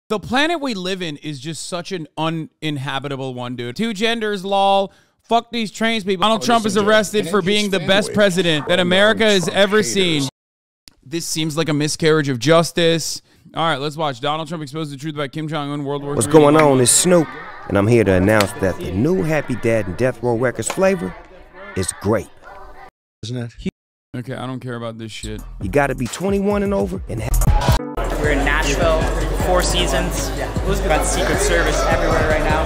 The planet we live in is just such an uninhabitable one, dude. Two genders, lol. Fuck these trans people. Donald Trump is arrested for being the best president that America has ever seen. This seems like a miscarriage of justice. All right, let's watch. Donald Trump exposes the truth about Kim Jong-un, World War III. What's going on? It's Snoop, and I'm here to announce that the new Happy Dad and Death Row Records flavor is grape. Isn't it? Okay, I don't care about this shit. You gotta be 21 and over and We're in Nashville, 4 Seasons. We've got Secret Service everywhere right now.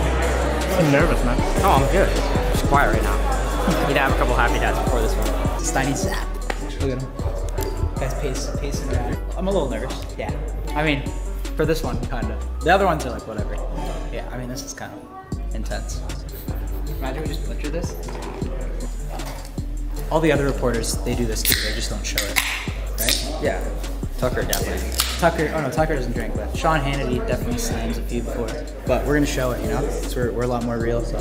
I'm nervous, man. Oh, I'm good. Just quiet right now. Need to have a couple Happy Dads before this one. Steiny Zap. Look at him. Guys pacing around. I'm a little nervous. Yeah. I mean, for this one, kind of. The other ones are like whatever. Yeah, I mean, this is kind of intense. Imagine we just butcher this. All the other reporters, they do this too. They just don't show it, right? Yeah. Tucker definitely. Tucker doesn't drink, but Sean Hannity definitely slams a few before. But we're gonna show it, you know? Because we're a lot more real, so.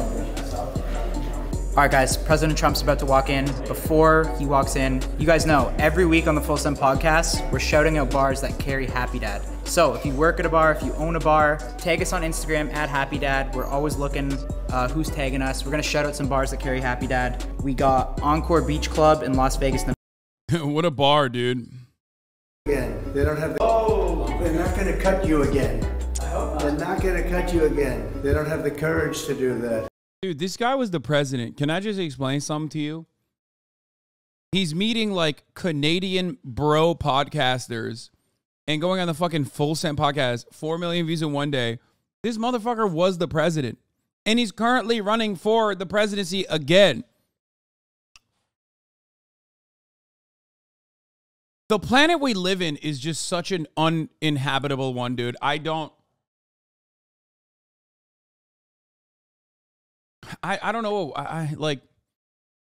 All right, guys, President Trump's about to walk in. Before he walks in, you guys know, every week on the Full Send podcast, we're shouting out bars that carry Happy Dad. So if you work at a bar, if you own a bar, tag us on Instagram at Happy Dad. We're always looking who's tagging us. We're gonna shout out some bars that carry Happy Dad. We got Encore Beach Club in Las Vegas. What a bar, dude. Again, they don't have the, oh, they're not going to cut you again. I hope not. They're not going to cut you again. They don't have the courage to do that. Dude, this guy was the president. Can I just explain something to you? He's meeting like Canadian bro podcasters and going on the fucking Full Send podcast, 4 million views in one day. This motherfucker was the president, and he's currently running for the presidency again. The planet we live in is just such an uninhabitable one, dude. I don't know. I like,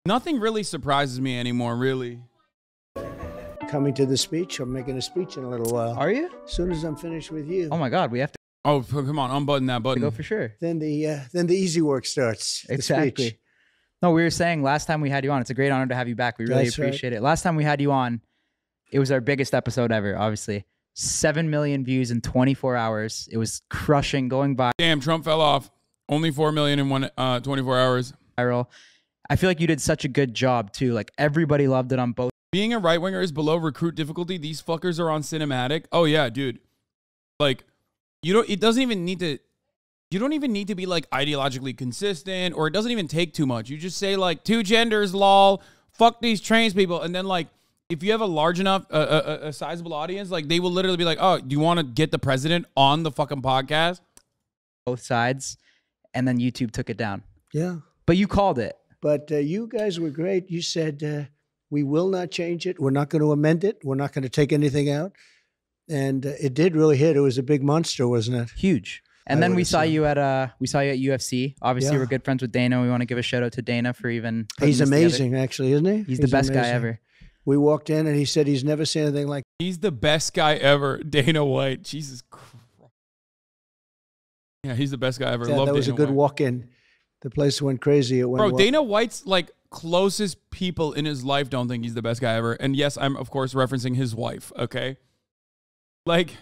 nothing really surprises me anymore, really. Coming to the speech. I'm making a speech in a little while. Are you? As soon as I'm finished with you. Oh my God, we have to Oh, come on, unbutton that button. go for sure. Then the easy work starts. The Exactly. speech. No, we were saying last time we had you on, it's a great honor to have you back. We really That's right. appreciate it. Last time we had you on, it was our biggest episode ever, obviously. 7 million views in 24 hours. It was crushing, going Damn, Trump fell off. Only 4 million in 24 hours. viral. I feel like you did such a good job too. Like everybody loved it on both. Being a right winger is below recruit difficulty. These fuckers are on cinematic. Oh yeah, dude. Like, you don't even need to be like ideologically consistent, or it doesn't even take too much. You just say like two genders, lol, fuck these trans people, and then like, if you have a large enough, a sizable audience, like they will literally be like, oh, do you want to get the president on the fucking podcast? Both sides, and then YouTube took it down. Yeah. But you called it. But you guys were great. You said, we will not change it. We're not going to amend it. We're not going to take anything out. And it did really hit. It was a big monster, wasn't it? Huge. And then we saw you at UFC. Obviously, we're good friends with Dana. We want to give a shout out to Dana for even. He's amazing, actually, isn't he? He's the best guy ever. We walked in and he said he's never seen anything like. He's the best guy ever, Dana White. Jesus Christ. Yeah, he's the best guy ever. Yeah, Love that was Dana a good White. walk-in. The place went crazy. It went Bro, Dana White's like closest people in his life don't think he's the best guy ever. And yes, I'm of course referencing his wife. Okay, like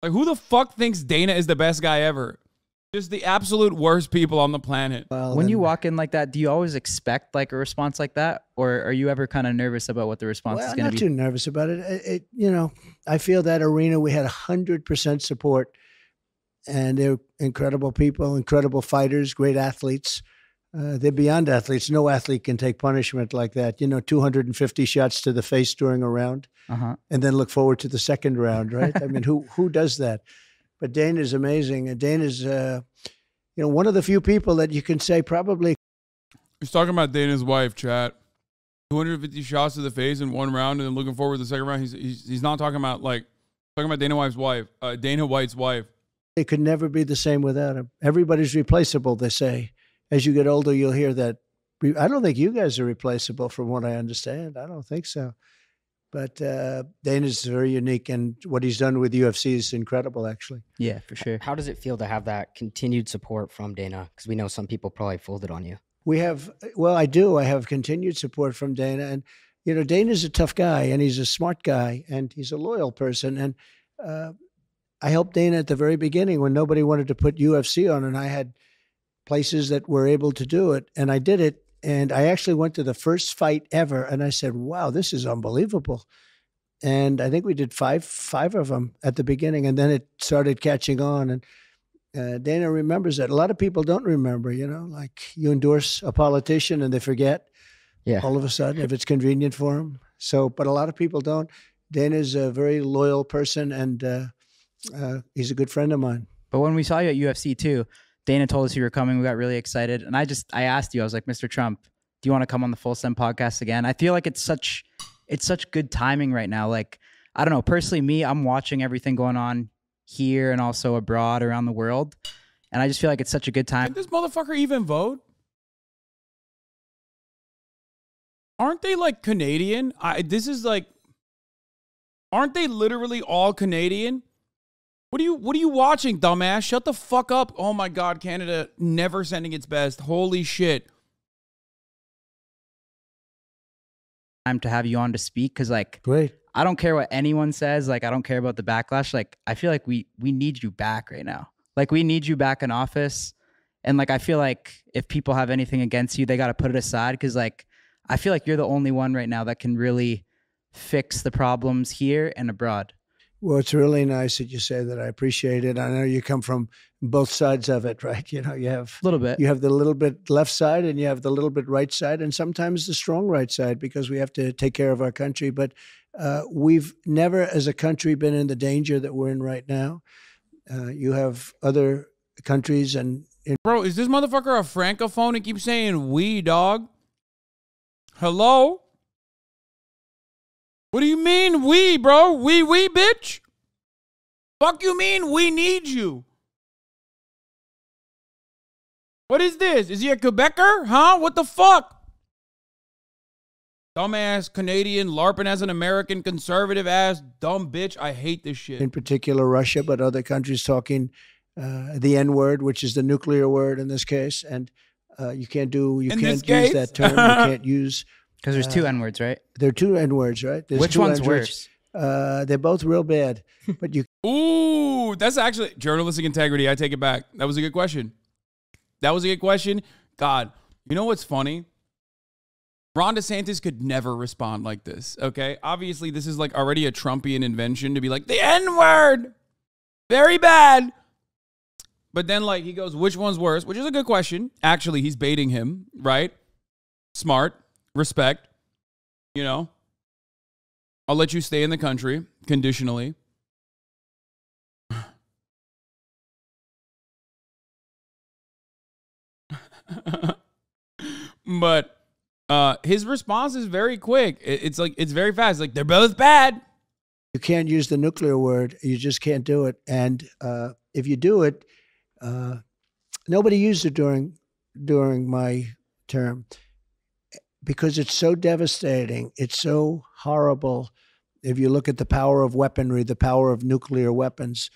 who the fuck thinks Dana is the best guy ever? Just the absolute worst people on the planet. Well, When you walk in like that, do you always expect like a response like that, or are you ever kind of nervous about what the response is going to not be? too nervous about it. You know, I feel that arena, we had 100% support, and they're incredible people, incredible fighters, great athletes. They're beyond athletes. No athlete can take punishment like that. You know, 250 shots to the face during a round, and then look forward to the second round, right? I mean, who does that? But Dana's amazing. And Dana's, you know, one of the few people that you can say probably. He's talking about Dana's wife, chat. 250 shots to the face in one round, and then looking forward to the second round. He's not talking about like talking about Dana White's wife. It could never be the same without him. Everybody's replaceable, they say. As you get older, you'll hear that. I don't think you guys are replaceable from what I understand. I don't think so. But Dana's very unique, and what he's done with UFC is incredible, actually. Yeah, for sure. How does it feel to have that continued support from Dana? Because we know some people probably folded on you. We have, well, I do. I have continued support from Dana. And, you know, Dana's a tough guy, and he's a smart guy, and he's a loyal person. And I helped Dana at the very beginning when nobody wanted to put UFC on, and I had places that were able to do it, and I did it. And I actually went to the first fight ever, and I said, "Wow, this is unbelievable." And I think we did five of them at the beginning, and then it started catching on. And Dana remembers that. A lot of people don't remember. Like you endorse a politician and they forget. Yeah. All of a sudden, if it's convenient for them. So, but a lot of people don't. Dana's a very loyal person, and he's a good friend of mine. But when we saw you at UFC too, Dana told us you were coming. We got really excited. And I asked you, I was like, Mr. Trump, do you want to come on the Full Send podcast again? I feel like it's such good timing right now. Like, I don't know, personally, me, I'm watching everything going on here and also abroad around the world. And I just feel like it's such a good time. Can this motherfucker even vote? Aren't they like Canadian? Aren't they literally all Canadian? What are you watching, dumbass? Shut the fuck up. Oh my God, Canada never sending its best. Holy shit. Time to have you on to speak, because like, Great. I don't care what anyone says. Like, I don't care about the backlash. Like, I feel like we need you back right now. Like, we need you back in office. And like, I feel like if people have anything against you, they got to put it aside, because like, I feel like you're the only one right now that can really fix the problems here and abroad. Well, it's really nice that you say that. I appreciate it. I know you come from both sides of it, right? You have A little bit. You have the little bit left side, and you have the little bit right side, and sometimes the strong right side, because we have to take care of our country. But we've never, as a country, been in the danger that we're in right now. You have other countries, and Bro, is this motherfucker a francophone and keeps saying we, dog? Hello? What do you mean we, bro? We, bitch? Fuck you mean we need you? What is this? Is he a Quebecer? Huh? What the fuck? Dumbass Canadian LARPing as an American conservative ass dumb bitch. I hate this shit. in particular Russia, but other countries talking the N word, which is the nuclear word in this case. And you can't use that term. You can't use. Because there's two N words, right? There are two N words, right? There's Which two one's N-words. worse? They're both real bad, but you. Ooh, that's actually journalistic integrity. I take it back. That was a good question. God, you know what's funny? Ron DeSantis could never respond like this, okay? Obviously, this is like already a Trumpian invention to be like, the N-word, very bad. But then like he goes, which one's worse? Which is a good question. Actually, he's baiting him, right? Smart, respect, you know? I'll let you stay in the country conditionally. But his response is very quick. It's very fast. Like, they're both bad. You can't use the nuclear word. You just can't do it. And if you do it, nobody used it during my term because it's so devastating. It's so horrible. If you look at the power of weaponry, the power of nuclear weapons,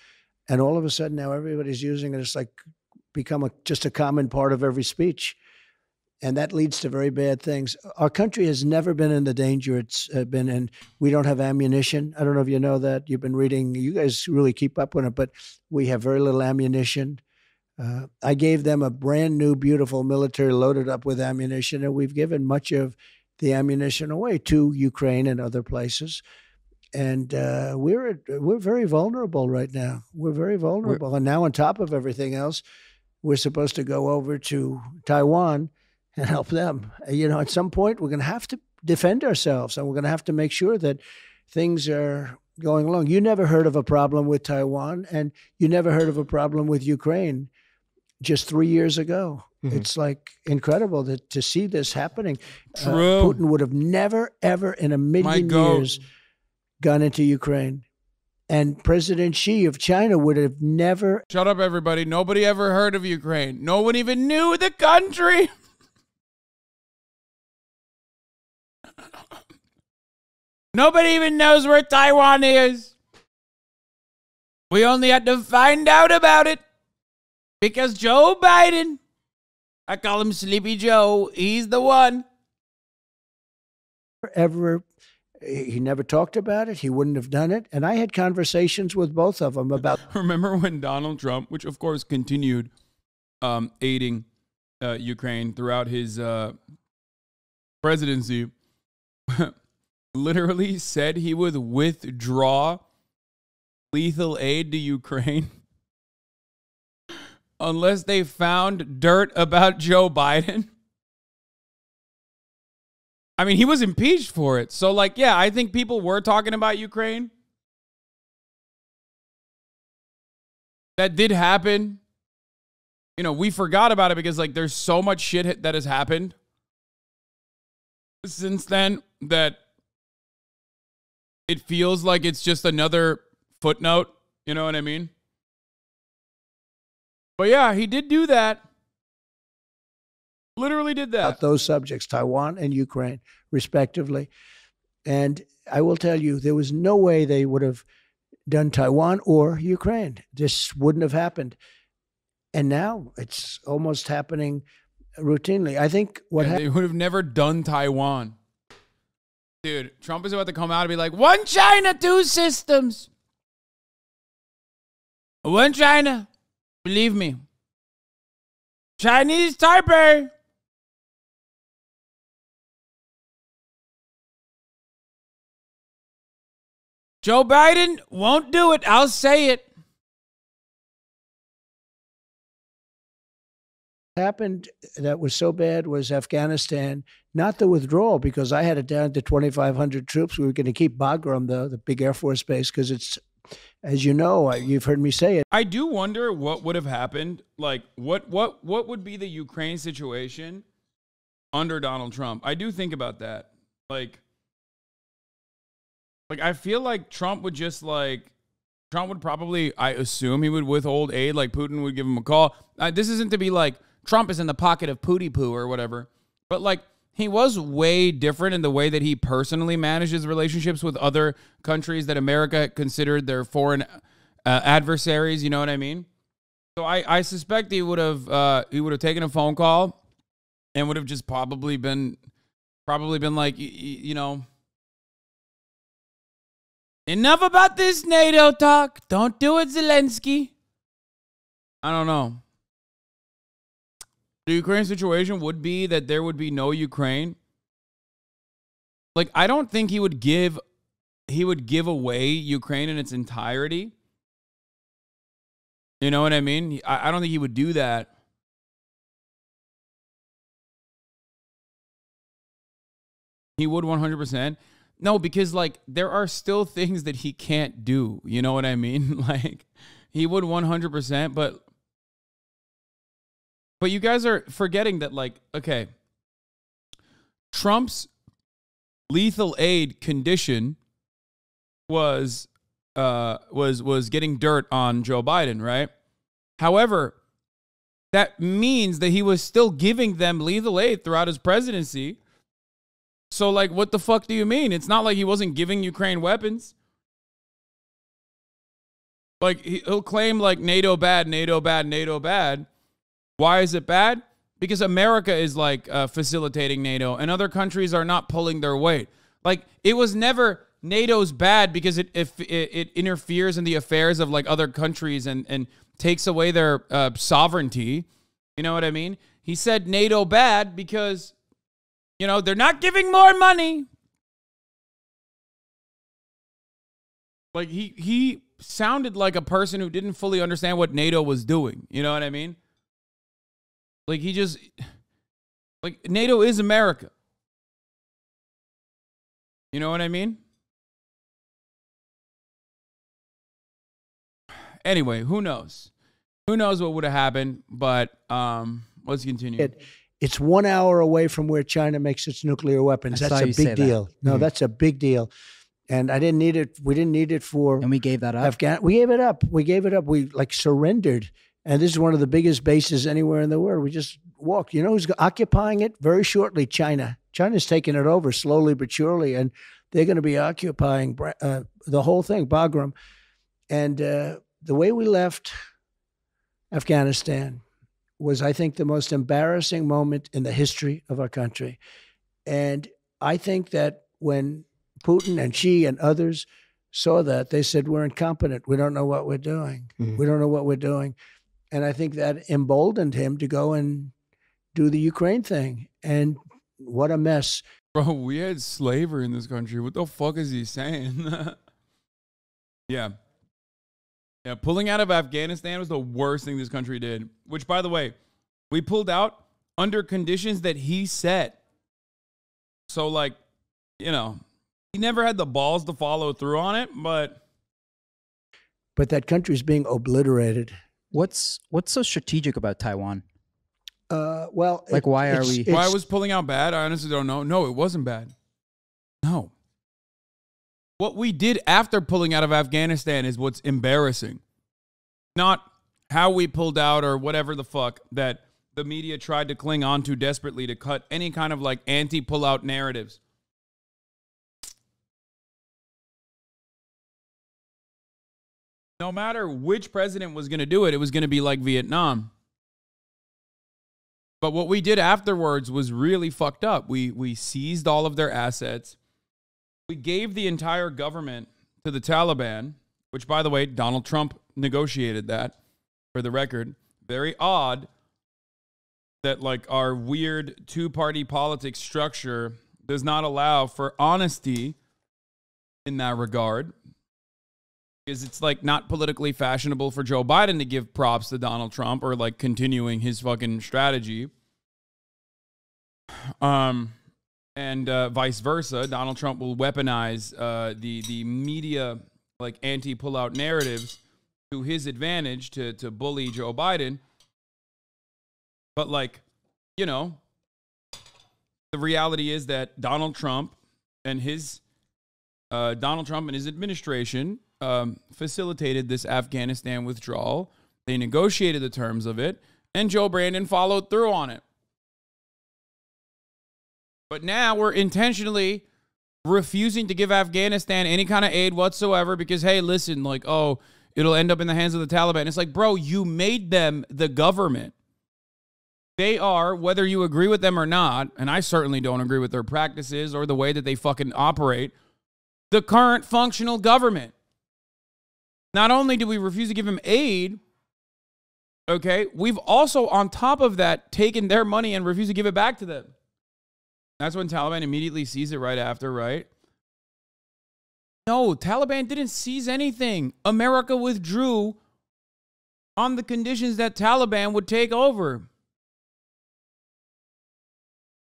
and all of a sudden now everybody's using it. It's like become just a common part of every speech. And that leads to very bad things. Our country has never been in the danger it's been in. We don't have ammunition. I don't know if you know that. You've been reading. You guys really keep up with it, but we have very little ammunition. I gave them a brand new, beautiful military loaded up with ammunition, and we've given much of the ammunition away to Ukraine and other places. And we're very vulnerable right now. We're very vulnerable. And now on top of everything else, we're supposed to go over to Taiwan and help them. You know, at some point, we're going to have to defend ourselves, and we're going to have to make sure that things are going along. You never heard of a problem with Taiwan, and you never heard of a problem with Ukraine just 3 years ago. Mm-hmm. It's like incredible to see this happening. True. Putin would have never, ever in a million years gone into Ukraine. And President Xi of China would have never. Shut up, everybody. Nobody ever heard of Ukraine. No one even knew the country. Nobody even knows where Taiwan is. We only had to find out about it because Joe Biden, I call him Sleepy Joe, he's the one. Ever He never talked about it. He wouldn't have done it. And I had conversations with both of them about. Remember when Donald Trump, which of course continued aiding Ukraine throughout his presidency, literally said he would withdraw lethal aid to Ukraine unless they found dirt about Joe Biden. I mean, he was impeached for it. So, like, yeah, I think people were talking about Ukraine. That did happen. You know, we forgot about it because, like, there's so much shit that has happened since then that it feels like it's just another footnote. You know what I mean? But yeah, he did do that. Literally did that. Those subjects, Taiwan and Ukraine, respectively. And I will tell you, there was no way they would have done Taiwan or Ukraine. This wouldn't have happened. And now it's almost happening routinely. I think they would have never done Taiwan. Dude, Trump is about to come out and be like, one China, two systems. One China. Believe me. Chinese Taipei. Joe Biden won't do it. I'll say it. Happened that was so bad was Afghanistan, not the withdrawal, because I had it down to 2,500 troops. We were going to keep Bagram, the big Air Force base, because it's, as you know, you've heard me say it. I do wonder what would have happened. Like, what would be the Ukraine situation under Donald Trump? I do think about that. Like I feel like Trump would probably, I assume he would withhold aid, like Putin would give him a call. This isn't to be like, Trump is in the pocket of Pootie Poo or whatever. But like, he was way different in the way that he personally manages relationships with other countries that America considered their foreign adversaries. You know what I mean? So I suspect he would have taken a phone call and would have just probably been like, you know, enough about this NATO talk. Don't do it, Zelensky. I don't know. The Ukraine situation would be that there would be no Ukraine. Like, I don't think he would give away Ukraine in its entirety. You know what I mean? I don't think he would do that. He would 100%. No, because, like, there are still things that he can't do. You know what I mean? Like, he would 100%, but you guys are forgetting that, like, okay, Trump's lethal aid condition was getting dirt on Joe Biden, right? However, that means that he was still giving them lethal aid throughout his presidency. So, like, what the fuck do you mean? It's not like he wasn't giving Ukraine weapons. Like, he'll claim, like, NATO bad, NATO bad, NATO bad. Why is it bad? Because America is, like, facilitating NATO, and other countries are not pulling their weight. Like, it was never NATO's bad because it interferes in the affairs of, like, other countries and takes away their sovereignty. You know what I mean? He said NATO bad because, you know, they're not giving more money. Like, he sounded like a person who didn't fully understand what NATO was doing. You know what I mean? Like, he just, like, NATO is America. You know what I mean? Anyway, who knows? Who knows what would have happened, but let's continue. It's 1 hour away from where China makes its nuclear weapons. That's a big deal. No, that's a big deal. And I didn't need it. We didn't need it for. And we gave that up. We gave it up. We gave it up. We, like, surrendered. And this is one of the biggest bases anywhere in the world. We just walked. You know who's occupying it very shortly? China. China's taking it over slowly but surely, and they're going to be occupying the whole thing, Bagram. And the way we left Afghanistan was, I think, the most embarrassing moment in the history of our country. And I think that when Putin and Xi and others saw that. They said, we're incompetent. We don't know what we're doing. We don't know what we're doing. And I think that emboldened him to go and do the Ukraine thing. And what a mess. Bro, we had slavery in this country. What the fuck is he saying? Yeah. Yeah, pulling out of Afghanistan was the worst thing this country did. Which, by the way, we pulled out under conditions that he set. So, like, you know, he never had the balls to follow through on it, but that country's being obliterated. What's so strategic about Taiwan? Well, like, why was pulling out bad? I honestly don't know. No, it wasn't bad. No. What we did after pulling out of Afghanistan is what's embarrassing. Not how we pulled out or whatever the fuck that the media tried to cling on to desperately to cut any kind of like anti-pullout narratives. No matter which president was going to do it, it was going to be like Vietnam. But what we did afterwards was really fucked up. We seized all of their assets. We gave the entire government to the Taliban, which, by the way, Donald Trump negotiated that, for the record. Very odd that, like, our weird two-party politics structure does not allow for honesty in that regard. Because it's, like, not politically fashionable for Joe Biden to give props to Donald Trump or, like, continuing his fucking strategy. And vice versa. Donald Trump will weaponize the media, like, anti-pullout narratives to his advantage to bully Joe Biden. But, like, you know, the reality is that Donald Trump and his administration facilitated this Afghanistan withdrawal. They negotiated the terms of it, and Joe Brandon followed through on it. But now we're intentionally refusing to give Afghanistan any kind of aid whatsoever because, hey, listen, like, oh, it'll end up in the hands of the Taliban. It's like, bro, you made them the government. They are, whether you agree with them or not, and I certainly don't agree with their practices or the way that they fucking operate, the current functional government. Not only do we refuse to give them aid, okay, we've also, on top of that, taken their money and refused to give it back to them. That's when Taliban immediately seized it right after, right? No, Taliban didn't seize anything. America withdrew on the conditions that Taliban would take over.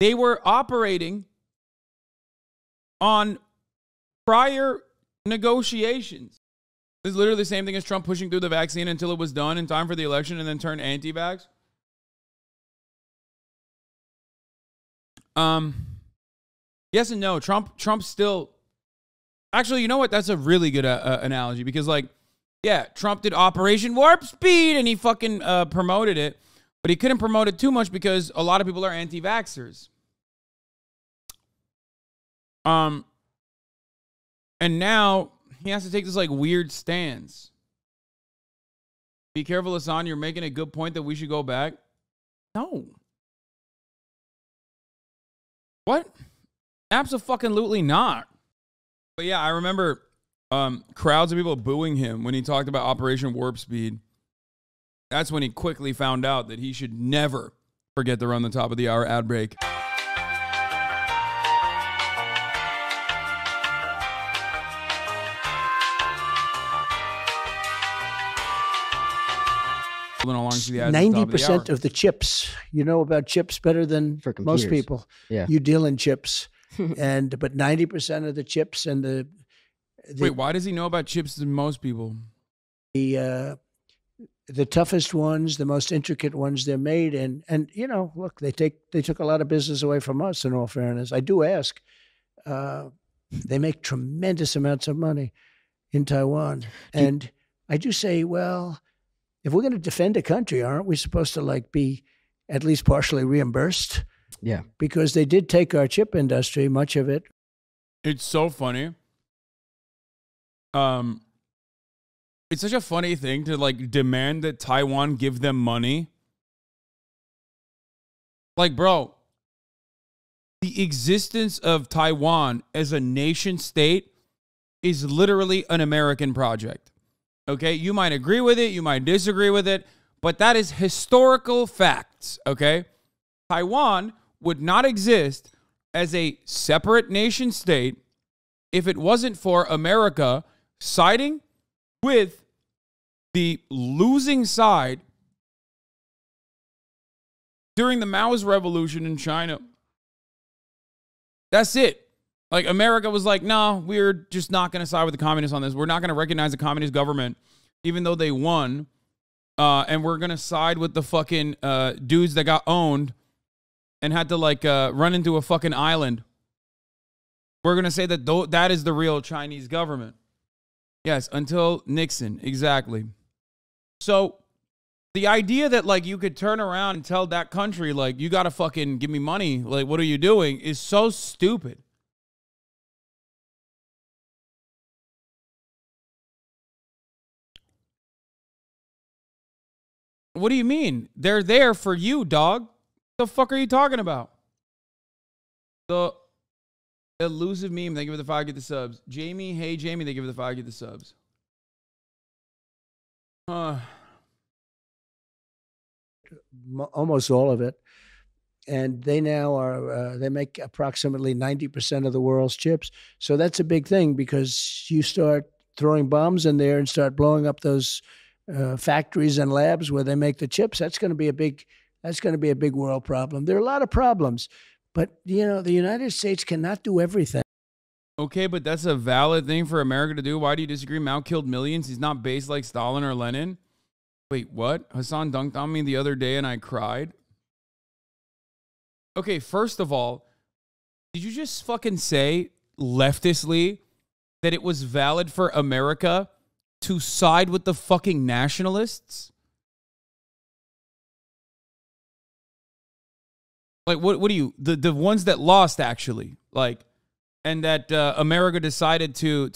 They were operating on prior negotiations. This is literally the same thing as Trump pushing through the vaccine until it was done in time for the election and then turned anti-vax. Yes and no. Trump still. Actually, you know what? That's a really good analogy because, like, yeah, Trump did Operation Warp Speed and he fucking promoted it, but he couldn't promote it too much because a lot of people are anti-vaxxers. And now he has to take this like weird stance. Be careful, Hassan. You're making a good point that we should go back. No. What? Absolutely not. But yeah, I remember crowds of people booing him when he talked about Operation Warp Speed. That's when he quickly found out that he should never forget to run the top of the hour ad break. Along to the 90% of the chips, you know about chips better than most people. Yeah. You deal in chips. But 90% of the chips and the wait, why does he know about chips than most people? The toughest ones, the most intricate ones, they're made in. And you know, look, they took a lot of business away from us, in all fairness. I do ask. They make tremendous amounts of money in Taiwan. And I do say, well, if we're going to defend a country, aren't we supposed to like be at least partially reimbursed? Yeah. Because they did take our chip industry, much of it. It's so funny. It's such a funny thing to like demand that Taiwan give them money. Like, bro, the existence of Taiwan as a nation state is literally an American project. Okay, you might agree with it, you might disagree with it, but that is historical facts. Okay, Taiwan would not exist as a separate nation state if it wasn't for America siding with the losing side during the Maoist revolution in China. That's it. Like, America was like, no, we're just not going to side with the communists on this. We're not going to recognize the communist government, even though they won. And we're going to side with the fucking dudes that got owned and had to, like, run into a fucking island. We're going to say that that is the real Chinese government. Yes, until Nixon. Exactly. So the idea that, like, you could turn around and tell that country, like, you got to fucking give me money, like, what are you doing, is so stupid. What do you mean? They're there for you, dog. What the fuck are you talking about? The elusive meme, they give it the 5, get the subs. Jamie, hey Jamie, they give it the 5, get the subs. Almost all of it. And they now are, they make approximately 90% of the world's chips. So that's a big thing, because you start throwing bombs in there and start blowing up those factories and labs where they make the chips. That's going to be a big world problem. There are a lot of problems, but you know, the United States cannot do everything. Okay, but that's a valid thing for America to do. Why do you disagree? Mao killed millions. He's not based like Stalin or Lenin. Wait, what? Hassan dunked on me the other day and I cried. Okay, first of all, did you just fucking say leftistly that it was valid for America to side with the fucking nationalists? Like, what are you, the ones that lost, actually, like, and that America decided to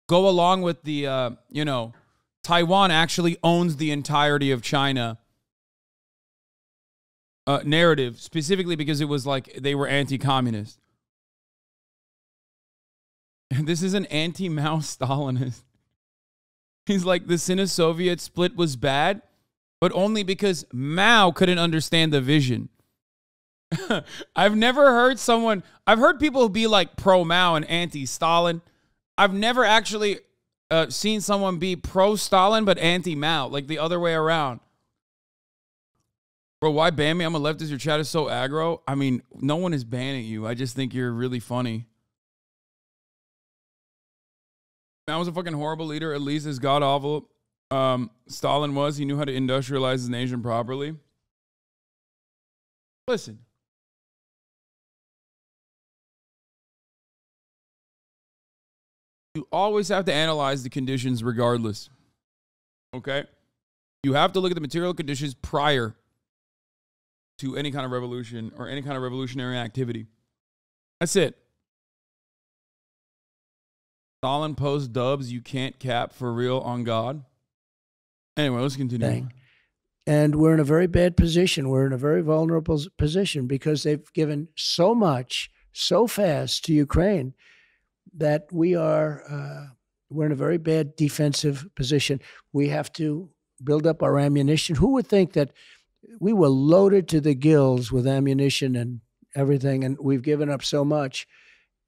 go along with the, you know, Taiwan actually owns the entirety of China narrative, specifically because it was like they were anti-communist. And this is an anti-Mao Stalinist. He's like, the Sino-Soviet split was bad, but only because Mao couldn't understand the vision. I've never heard someone, I've heard people be like pro-Mao and anti-Stalin. I've never actually seen someone be pro-Stalin but anti-Mao, like the other way around. Bro, why ban me? I'm a leftist. Your chat is so aggro. I mean, no one is banning you. I just think you're really funny. Mao was a fucking horrible leader, at least as god-awful Stalin was. He knew how to industrialize his nation properly. Listen. You always have to analyze the conditions regardless. Okay? You have to look at the material conditions prior to any kind of revolution or any kind of revolutionary activity. That's it. Stalin post dubs, you can't cap for real on God. Anyway, let's continue. Dang. And we're in a very bad position. We're in a very vulnerable position because they've given so much so fast to Ukraine that we're in a very bad defensive position. We have to build up our ammunition. Who would think that we were loaded to the gills with ammunition and everything, and we've given up so much.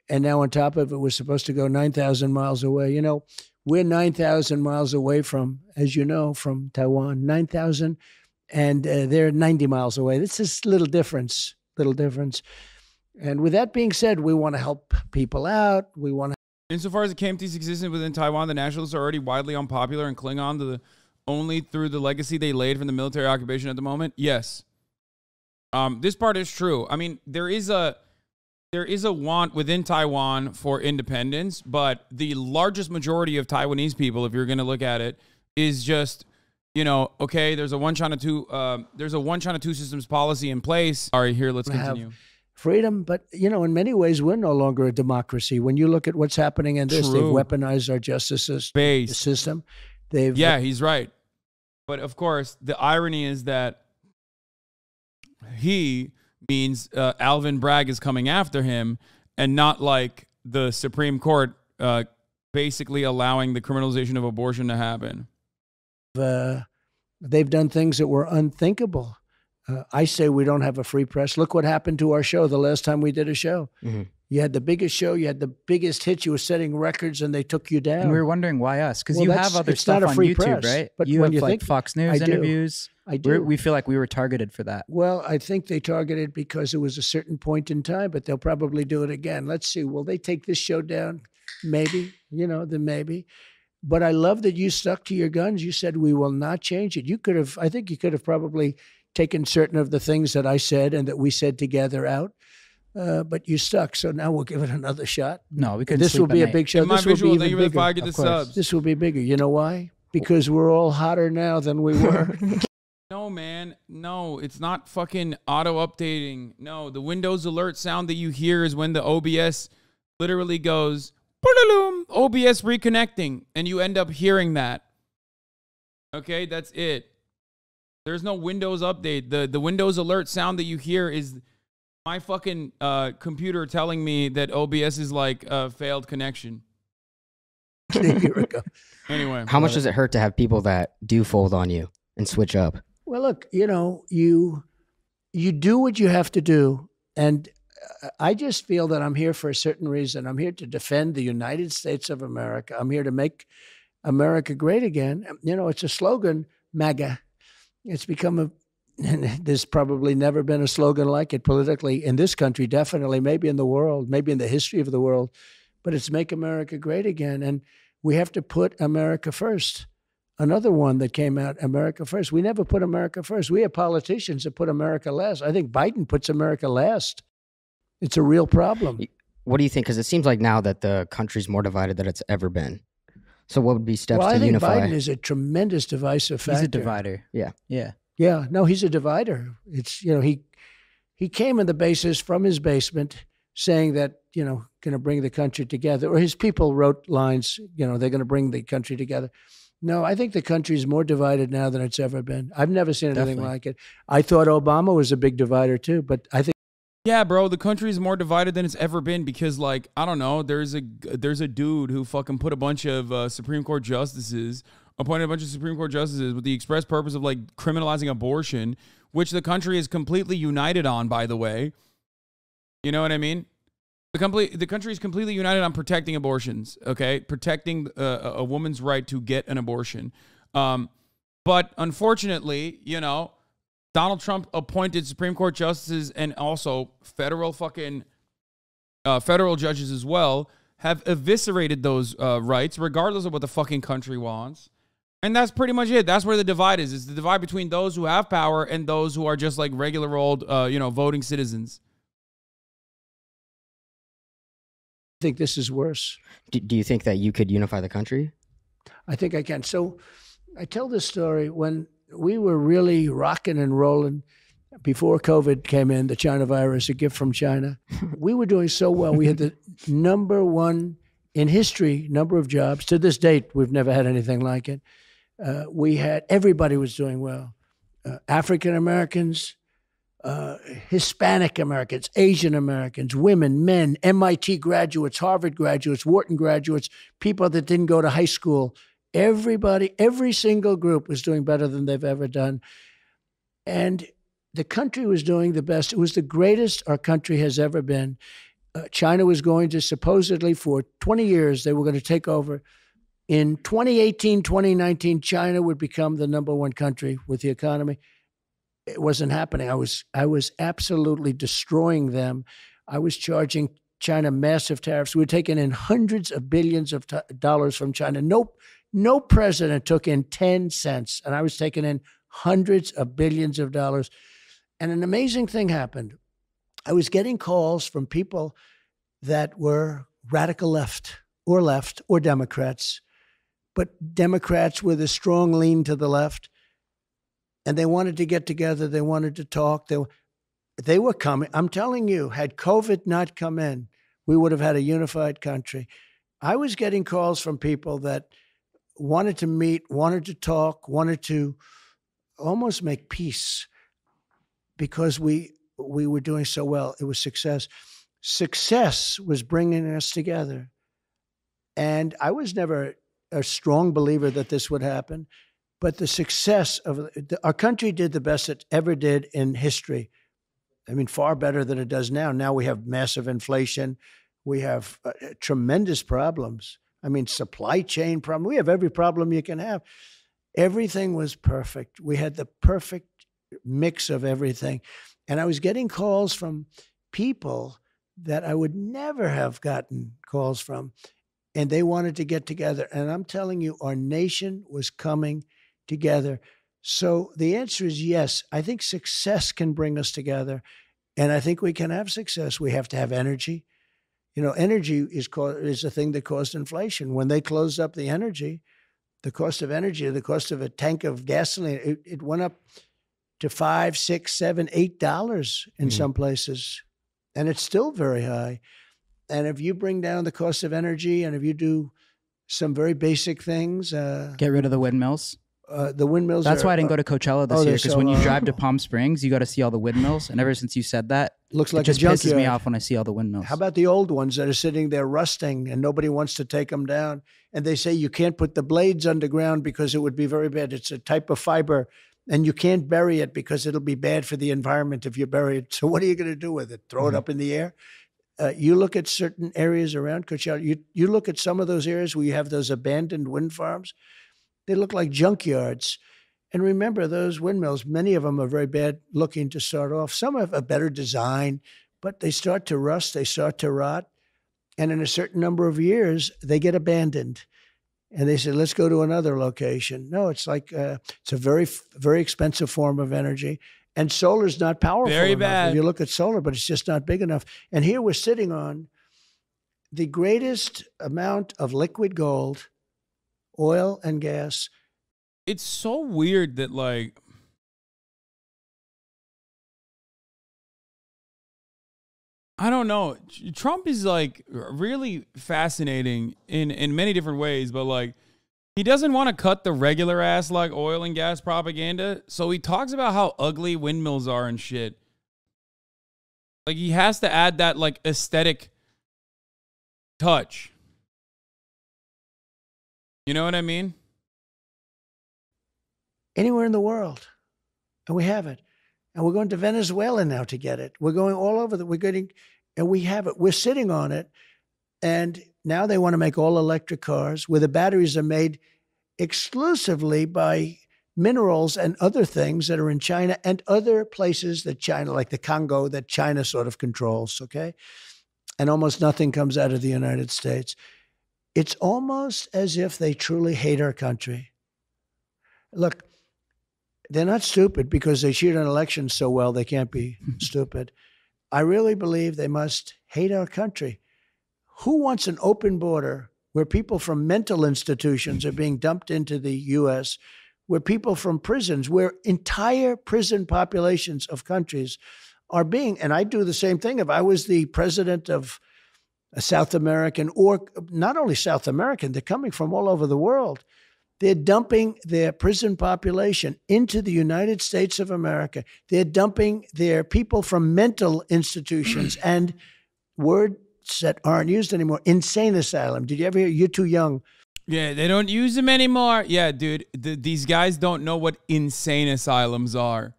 And now on top of it, we're supposed to go 9,000 miles away. You know, we're 9,000 miles away from, as you know, from Taiwan, 9,000, and they're 90 miles away. This is a little difference. And with that being said, we want to help people out. We want to. Insofar as the KMT's existence within Taiwan, the nationalists are already widely unpopular and cling on to the only through the legacy they laid from the military occupation at the moment. Yes. This part is true. I mean, there is a want within Taiwan for independence, but the largest majority of Taiwanese people, if you're going to look at it, is just, you know, okay, there's a one China two systems policy in place. All right, here, let's continue. Freedom, but, you know, in many ways, we're no longer a democracy. When you look at what's happening in this, they've weaponized our justice system. Yeah, he's right. But of course, the irony is that he means Alvin Bragg is coming after him, and not like the Supreme Court basically allowing the criminalization of abortion to happen. They've done things that were unthinkable. I say we don't have a free press. Look what happened to our show the last time we did a show. Mm-hmm. You had the biggest show, you had the biggest hits, you were setting records, and they took you down. And we were wondering why us, because you have other stuff on YouTube, press, right? But you have you like Fox News interviews. I do. We feel like we were targeted for that. Well, I think they targeted because it was a certain point in time, but they'll probably do it again. Let's see. Will they take this show down? Maybe, then maybe. But I love that you stuck to your guns. You said we will not change it. I think you could have probably taken certain of the things that I said and that we said together out. But you stuck, so now we'll give it another shot. No, we couldn't. This will be a big show. This will be even bigger. This will be bigger. You know why? Because we're all hotter now than we were. No, man. No, it's not fucking auto-updating. No, the Windows alert sound that you hear is when the OBS literally goes, OBS reconnecting, and you end up hearing that. Okay, that's it. There's no Windows update. The Windows alert sound that you hear is my fucking computer telling me that OBS is like a failed connection. A year ago. Anyway. How much does it hurt to have people that do fold on you and switch up? Well, look, you do what you have to do. And I just feel that I'm here for a certain reason. I'm here to defend the United States of America. I'm here to make America great again. It's a slogan, MAGA. It's become there's probably never been a slogan like it politically in this country, definitely, maybe in the world, maybe in the history of the world, but it's make America great again. And we have to put America first. Another one that came out, America first. We never put America first. We have politicians that put America last. I think Biden puts America last. It's a real problem. What do you think? Because it seems like now that the country's more divided than it's ever been. So what would be steps to unify? I think Biden is a tremendous divisive factor. He's a divider. Yeah. Yeah. Yeah. No, he's a divider. It's, he came in the basis from his basement saying that, going to bring the country together. Or his people wrote lines, they're going to bring the country together. No, I think the country is more divided now than it's ever been. I've never seen anything like it. I thought Obama was a big divider too, but I think. Yeah, bro, the country is more divided than it's ever been because, like, I don't know, there's a dude who fucking put a bunch of Supreme Court justices, appointed a bunch of Supreme Court justices with the express purpose of, like, criminalizing abortion, which the country is completely united on, by the way. You know what I mean? The country is completely united on protecting abortions, okay? Protecting a woman's right to get an abortion. But unfortunately, Donald Trump appointed Supreme Court justices and also federal judges as well have eviscerated those rights, regardless of what the fucking country wants. And that's pretty much it. That's where the divide is. It's the divide between those who have power and those who are just like regular old, voting citizens. I think this is worse. Do you think that you could unify the country? I think I can. So I tell this story when we were really rocking and rolling before COVID came in, the China virus, a gift from China. We were doing so well. We had the number one in history number of jobs. To this date, we've never had anything like it. Everybody was doing well. African Americans, Hispanic Americans, Asian Americans, women, men, MIT graduates, Harvard graduates, Wharton graduates, people that didn't go to high school. Everybody, every single group was doing better than they've ever done. And the country was doing the best. It was the greatest our country has ever been. China was going to supposedly for 20 years, they were going to take over. In 2018, 2019, China would become the number one country with the economy. It wasn't happening. I was absolutely destroying them. I was charging China massive tariffs. We were taking in hundreds of billions of dollars from China. No president took in 10 cents, and I was taking in hundreds of billions of dollars. And an amazing thing happened. I was getting calls from people that were radical left or Democrats, but Democrats with a strong lean to the left. And they wanted to get together. They wanted to talk. They were coming. I'm telling you, had COVID not come in, we would have had a unified country. I was getting calls from people that wanted to meet, wanted to talk, wanted to almost make peace because we were doing so well. It was success. Success was bringing us together. And I was never a strong believer that this would happen. But the success of our country did the best it ever did in history. I mean, far better than it does now. Now we have massive inflation. We have tremendous problems. I mean, supply chain problem. We have every problem you can have. Everything was perfect. We had the perfect mix of everything. And I was getting calls from people that I would never have gotten calls from. And they wanted to get together. And I'm telling you, our nation was coming together. So the answer is yes. I think success can bring us together. And I think we can have success. We have to have energy. You know, energy is a thing that caused inflation. When they closed up the energy, the cost of energy, the cost of a tank of gasoline, it went up to $5, $6, $7, $8 in some places. And it's still very high. And if you bring down the cost of energy and if you do some very basic things. Get rid of the windmills. The windmills. That's why I didn't go to Coachella this year, because when you drive to Palm Springs, you got to see all the windmills. And ever since you said that, looks like it just pisses me off when I see all the windmills. How about the old ones that are sitting there rusting and nobody wants to take them down? And they say you can't put the blades underground because it would be very bad. It's a type of fiber, and you can't bury it because it'll be bad for the environment if you bury it. So what are you going to do with it? Throw it up in the air? You look at certain areas around Coachella. You look at some of those areas where you have those abandoned wind farms. They look like junkyards. And remember, those windmills, many of them are very bad looking to start off. Some have a better design, but they start to rust, they start to rot. And in a certain number of years, they get abandoned. And they say, let's go to another location. No, it's like, it's a very, very expensive form of energy. And solar is not powerful Very enough. bad. If you look at solar, but it's just not big enough. And here we're sitting on the greatest amount of liquid gold, oil and gas. It's so weird that, like, I don't know. Trump is, like, really fascinating in many different ways, but, like, he doesn't want to cut the regular ass, like, oil and gas propaganda. So he talks about how ugly windmills are and shit. Like, he has to add that, like, aesthetic touch. You know what I mean? Anywhere in the world. And we have it. And we're going to Venezuela now to get it. We're going all over. We're getting, and we have it. We're sitting on it. And now they want to make all electric cars where the batteries are made exclusively by minerals and other things that are in China and other places that China, like the Congo, that China sort of controls, okay? And almost nothing comes out of the United States. It's almost as if they truly hate our country. Look, they're not stupid because they cheat on elections so well they can't be stupid. I really believe they must hate our country. Who wants an open border where people from mental institutions are being dumped into the U.S., where people from prisons, where entire prison populations of countries are being, and I do the same thing. If I was the president of a South American, or not only South American, they're coming from all over the world. They're dumping their prison population into the United States of America. They're dumping their people from mental institutions and words that aren't used anymore. Insane asylum. Did you ever hear? You're too young. Yeah, they don't use them anymore. Yeah, dude, these guys don't know what insane asylums are.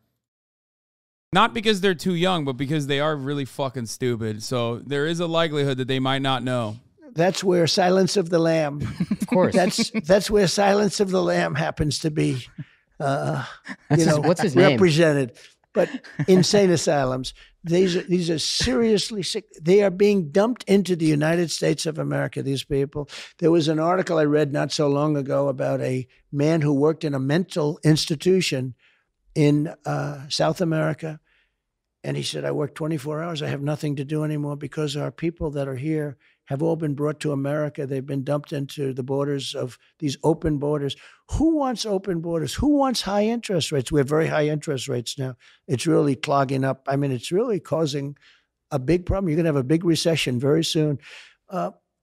Not because they're too young, but because they are really fucking stupid. So there is a likelihood that they might not know. That's where Silence of the Lamb. Of course. That's where Silence of the Lamb happens to be. What's his name? Represented. But insane asylums. These are seriously sick. They are being dumped into the United States of America, these people. There was an article I read not so long ago about a man who worked in a mental institution in South America. And he said, I work 24 hours. I have nothing to do anymore because our people that are here have all been brought to America. They've been dumped into the borders of these open borders. Who wants open borders? Who wants high interest rates? We have very high interest rates now. It's really clogging up. I mean, it's really causing a big problem. You're going to have a big recession very soon.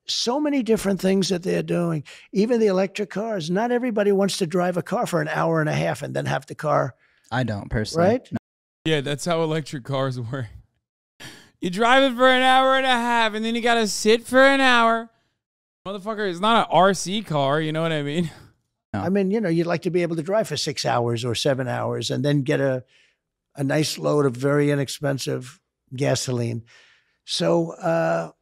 So many different things that they're doing. Even the electric cars. Not everybody wants to drive a car for an hour and a half and then have the car. I don't personally. Right? Yeah, that's how electric cars work. You drive it for an hour and a half, and then you got to sit for an hour. Motherfucker, it's not an RC car. You know what I mean? No. I mean, you'd like to be able to drive for 6 hours or 7 hours and then get a nice load of very inexpensive gasoline. So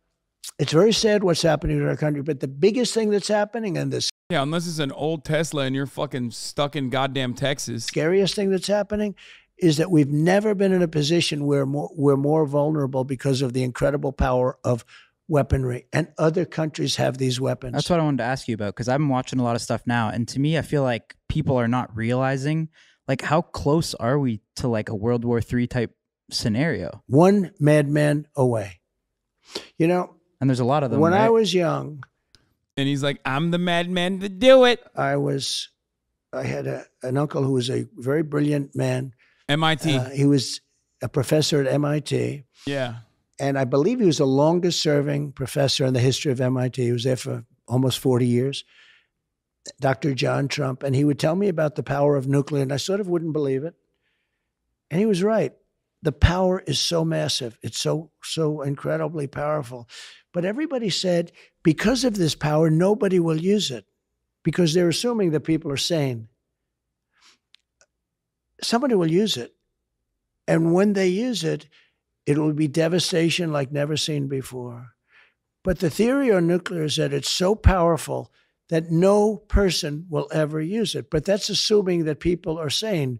it's very sad what's happening in our country. But the biggest thing that's happening in this... Yeah, unless it's an old Tesla and you're fucking stuck in goddamn Texas. Scariest thing that's happening is that we've never been in a position where we're more vulnerable because of the incredible power of weaponry. And other countries have these weapons. That's what I wanted to ask you about, because I've been watching a lot of stuff now. And to me, I feel like people are not realizing, like, how close are we to like a World War III type scenario? One madman away. And there's a lot of them. When I was young. And he's like, I'm the madman to do it. I had an uncle who was a very brilliant man. MIT. He was a professor at MIT. Yeah. And I believe he was the longest serving professor in the history of MIT. He was there for almost 40 years. Dr. John Trump. And he would tell me about the power of nuclear, and I sort of wouldn't believe it. And he was right. The power is so massive. It's so incredibly powerful. But everybody said, because of this power, nobody will use it, because they're assuming that people are sane. Somebody will use it. And when they use it, it will be devastation like never seen before. But the theory on nuclear is that it's so powerful that no person will ever use it. But that's assuming that people are sane.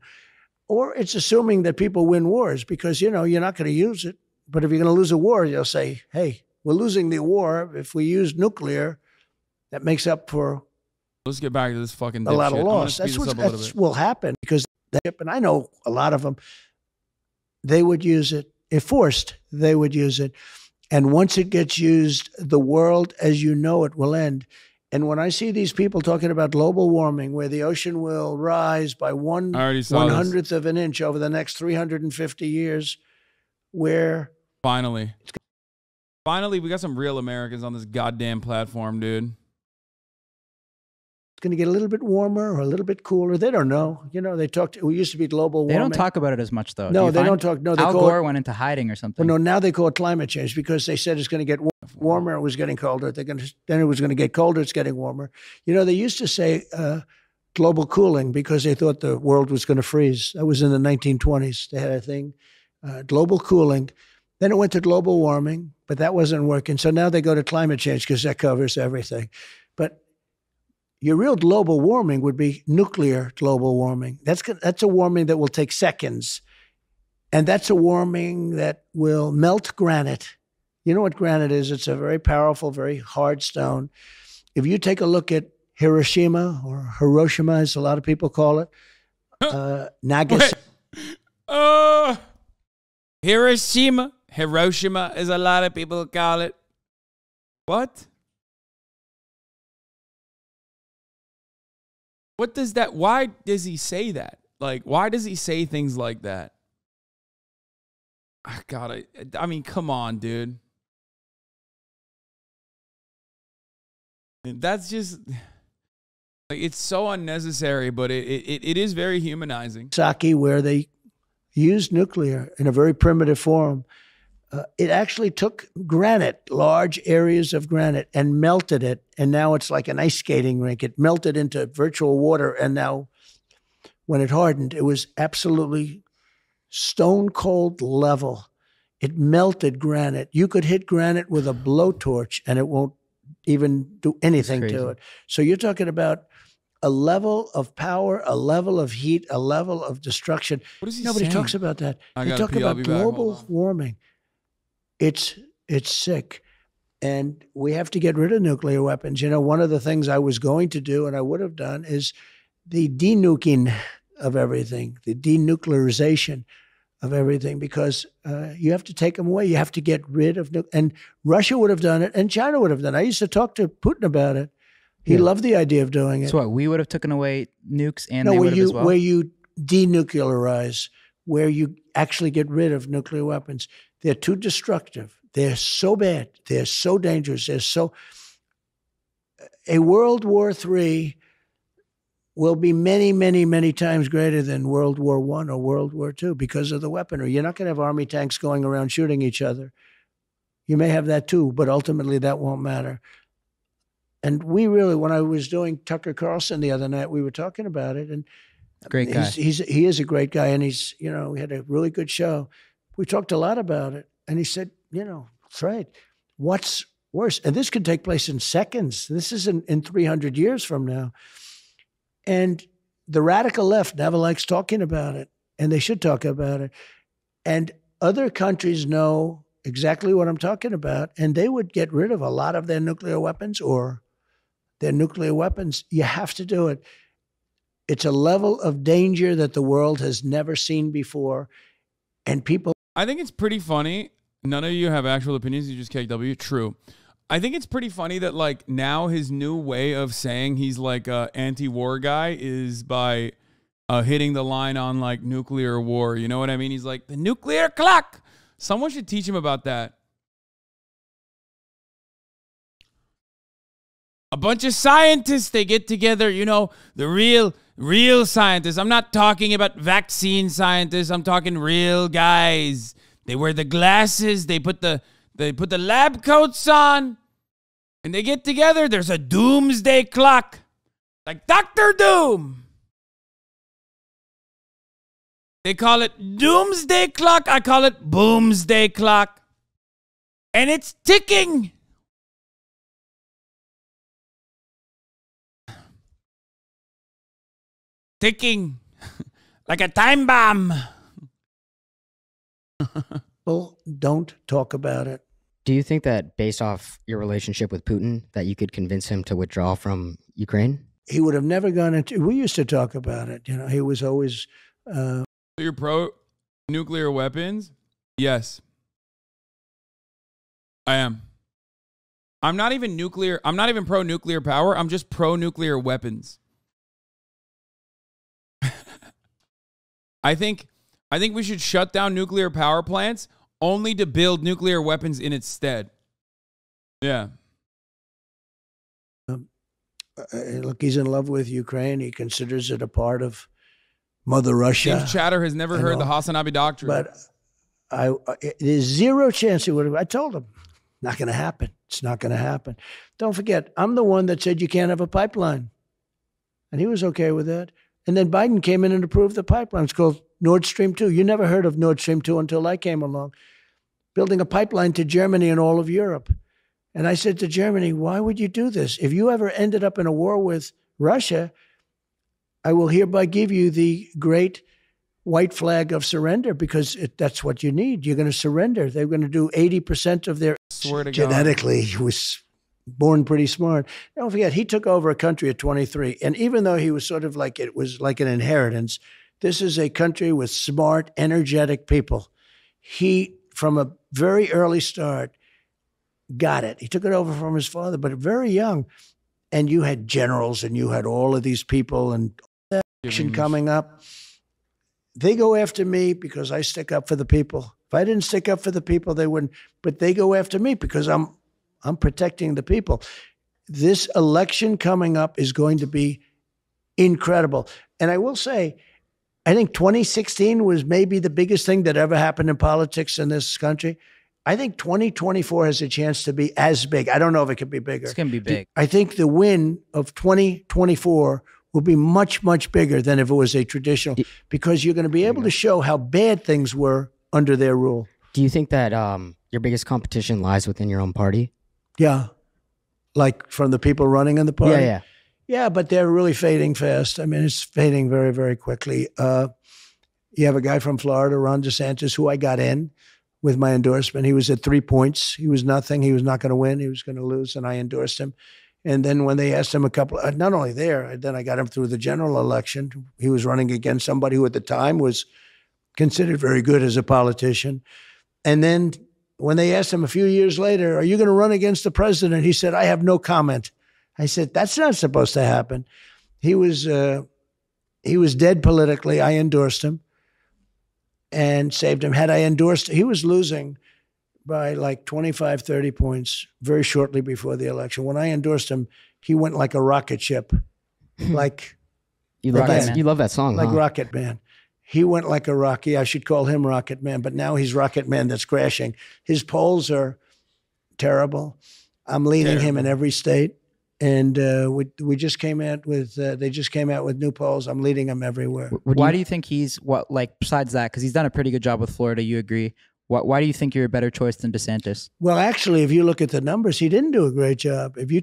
Or it's assuming that people win wars, because, you're not going to use it. But if you're going to lose a war, you'll say, hey, we're losing the war. If we use nuclear, that makes up for... Let's get back to this fucking a lot of loss. That's what will happen, because... And I know a lot of them, they would use it. If forced, they would use it. And once it gets used, the world as you know it will end. And when I see these people talking about global warming, where the ocean will rise by 1/100th of an inch over the next 350 years, where... Finally, we got some real Americans on this goddamn platform, dude. It's going to get a little bit warmer or a little bit cooler. They don't know. They we used to be global warming. They don't talk about it as much, though. No, they don't talk. No, Al Gore went into hiding or something. Well, no, now they call it climate change, because they said it's going to get warmer. It was getting colder. Then it was going to get colder. It's getting warmer. They used to say global cooling because they thought the world was going to freeze. That was in the 1920s. They had a thing, global cooling. Then it went to global warming, but that wasn't working. So now they go to climate change because that covers everything. But your real global warming would be nuclear global warming. That's a warming that will take seconds. And that's a warming that will melt granite. You know what granite is? It's a very powerful, very hard stone. If you take a look at Hiroshima, or Hiroshima, as a lot of people call it, Nagasaki. Hiroshima, as a lot of people call it. What? What does that, why does he say that? Like, why does he say things like that? God, I mean, come on, dude. That's just, like, it's so unnecessary, but it is very humanizing. Saki, where they used nuclear in a very primitive form. It actually took granite, large areas of granite, and melted it. And now it's like an ice skating rink. It melted into virtual water. And now when it hardened, it was absolutely stone cold level. It melted granite. You could hit granite with a blowtorch and it won't even do anything to it. So you're talking about a level of power, a level of heat, a level of destruction. What is he Nobody saying? talks about that. They talk about global warming. It's sick. And we have to get rid of nuclear weapons. One of the things I was going to do, and I would have done, is the denuking of everything, the denuclearization of everything, because you have to take them away. You have to get rid of and Russia would have done it, and China would have done it. I used to talk to Putin about it. He loved the idea of doing it. So what, we would have taken away nukes, and they would have as well? Where you denuclearize, where you actually get rid of nuclear weapons. They're too destructive. They're so bad. They're so dangerous. A World War III will be many, many, many times greater than World War I or World War II because of the weaponry. You're not going to have army tanks going around shooting each other. You may have that too, but ultimately that won't matter. And we really, when I was doing Tucker Carlson the other night, we were talking about it. And Great guy. He is a great guy, and he's, you know, we had a really good show. We talked a lot about it, and he said, you know, that's right. What's worse? And this could take place in seconds. This isn't in 300 years from now. And the radical left never likes talking about it, and they should talk about it. And other countries know exactly what I'm talking about, and they would get rid of a lot of their nuclear weapons or their nuclear weapons. You have to do it. It's a level of danger that the world has never seen before. And people... I think it's pretty funny. None of you have actual opinions. You just KW. True. I think it's pretty funny that, like, now his new way of saying he's like a anti-war guy is by hitting the line on, like, nuclear war. You know what I mean? He's like, the nuclear clock. Someone should teach him about that. A bunch of scientists, they get together, you know, the real scientists. I'm not talking about vaccine scientists. I'm talking real guys. They wear the glasses. They put the lab coats on, and they get together. There's a doomsday clock, like Dr. Doom. They call it doomsday clock. I call it boomsday clock, and it's ticking. Ticking like a time bomb. People don't talk about it. Do you think that based off your relationship with Putin, that you could convince him to withdraw from Ukraine? He would have never gone into... We used to talk about it. You know, he was always... You're pro nuclear weapons? Yes. I am. I'm not even pro nuclear power. I'm just pro nuclear weapons. I think we should shut down nuclear power plants only to build nuclear weapons in its stead. Yeah. Look, he's in love with Ukraine. He considers it a part of Mother Russia. James Chatter has never heard the HasanAbi doctrine. But there's zero chance he would have. I told him, not going to happen. It's not going to happen. Don't forget, I'm the one that said you can't have a pipeline. And he was okay with that. And then Biden came in and approved the pipeline. It's called Nord Stream 2. You never heard of Nord Stream 2 until I came along. Building a pipeline to Germany and all of Europe. And I said to Germany, why would you do this? If you ever ended up in a war with Russia, I will hereby give you the great white flag of surrender because that's what you need. You're going to surrender. They're going to do 80% of their... Swear to genetically, God. He was born pretty smart. Don't forget, he took over a country at 23. And even though he was sort of like, it was like an inheritance, this is a country with smart, energetic people. He, from a very early start, got it. He took it over from his father, but very young. And you had generals and you had all of these people and action coming up. They go after me because I stick up for the people. If I didn't stick up for the people, they wouldn't. But they go after me because I'm protecting the people. This election coming up is going to be incredible. And I will say, I think 2016 was maybe the biggest thing that ever happened in politics in this country. I think 2024 has a chance to be as big. I don't know if it could be bigger. It's going to be big. I think the win of 2024 will be much, much bigger than if it was a traditional, because you're going to be able to show how bad things were under their rule. Do you think that your biggest competition lies within your own party? Yeah. Like from the people running in the party? Yeah. Yeah, but they're really fading fast. I mean, it's fading very, very quickly. You have a guy from Florida, Ron DeSantis, who I got in with my endorsement. He was at 3 points. He was nothing. He was not going to win. He was going to lose, and I endorsed him. And then when they asked him a couple, not only there, then I got him through the general election. He was running against somebody who at the time was considered very good as a politician. And then when they asked him a few years later, are you going to run against the president? He said, I have no comment. I said, that's not supposed to happen. He was dead politically. I endorsed him and saved him. Had I endorsed, he was losing by like 25, 30 points very shortly before the election. When I endorsed him, he went like a rocket ship. Like You love Rocket that. Man. You love that song, like huh? Rocket Man. He went like a Rocky. I should call him Rocket Man, but now he's Rocket Man that's crashing. His polls are terrible. I'm leading him in every state. And we just came out with, they just came out with new polls. I'm leading him everywhere. Why do you think he's besides that, because he's done a pretty good job with Florida, you agree? Why do you think you're a better choice than DeSantis? Well, actually, if you look at the numbers, he didn't do a great job. If you